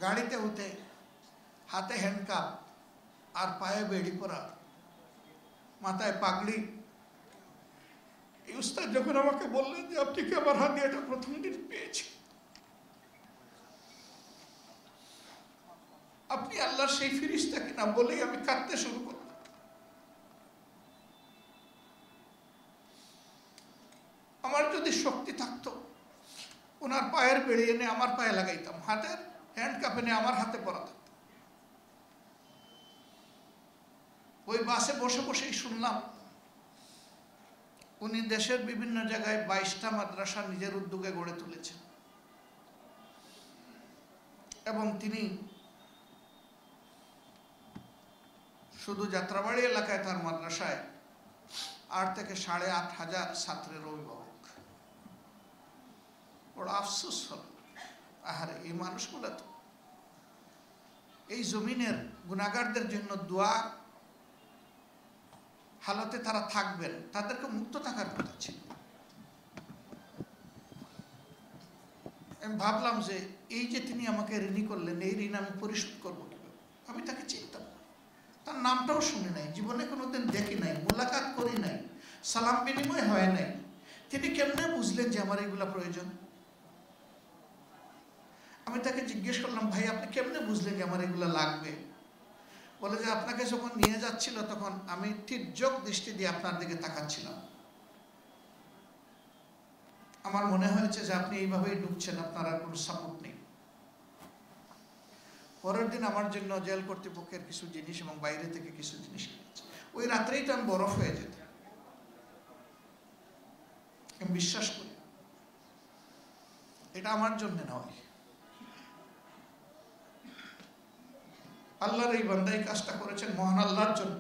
গাড়িতে উঠে হাতে হ্যান্ডকাপ আর পায়ে বেড়ি পরা, মাথায় পাগড়ি। এই উস্তাদ যখন আমাকে বললেন যে আপনি কি আমার হাতে এটা প্রথম দিন পেয়েছি, আপনি আল্লাহর সেই ফিরিস্তা কিনা বলেই আমি কাঁদতে শুরু করলাম। আমার যদি শক্তি থাকতো ওনার পায়ের বেড়ে এনে আমার পায়ে লাগাইতাম, হাতের হ্যান্ডকাপ এনে আমার হাতে পরাতাম। ওই বাসে বসে বসেই শুনলাম উনি দেশের বিভিন্ন জায়গায় 22টা মাদ্রাসা নিজের উদ্যোগে গড়ে তুলেছেন এবং তিনি শুধু যাত্রাবাড়ি এলাকায় তার মাদ্রাসায় 8 থেকে 8,500 ছাত্রের অভিভাবক। বড় আফসোস হল, আহারে এই মানুষগুলো তো এই জমিনের গুনাহগারদের জন্য দোয়া হালতে তারা থাকবেন, তাদেরকে মুক্ত থাকার কথা ছিল। আমি ভাবলাম যে এই যে তিনি আমাকে ঋণী করলেন, এই ঋণ আমি পরিশোধ করবো কিভাবে। আমি তাকে চিনতাম না, তার নামটাও শুনি নাই, জীবনে কোনোদিন দেখি নাই, মোলাকাত করি নাই, সালাম বিনিময় হয় নাই। তিনি কেমনে বুঝলেন যে আমার এগুলা প্রয়োজন? আমি তাকে জিজ্ঞেস করলাম, ভাই আপনি কেমনে বুঝলেন যে আমার এগুলা লাগবে? বলে যে আপনাকে যখন নিয়ে যাচ্ছিল তখন আমি তির্যক দৃষ্টি দিয়ে আপনার দিকে তাকাচ্ছিলাম, আমার মনে হয়েছে যে আপনি এইভাবেই ঢুকছেন, আপনার আর কোনো সাপোর্ট নেই। পরের দিন আমার জন্য জেল কর্তৃপক্ষের কিছু জিনিস এবং বাইরে থেকে কিছু জিনিস কিনেছে। ওই রাত্রেই তো আমি বরফ হয়ে যেত। আমি বিশ্বাস করি এটা আমার জন্য নয়, আল্লাহর এই বান্দাই কাজটা করেছেন মহান আল্লাহর জন্য।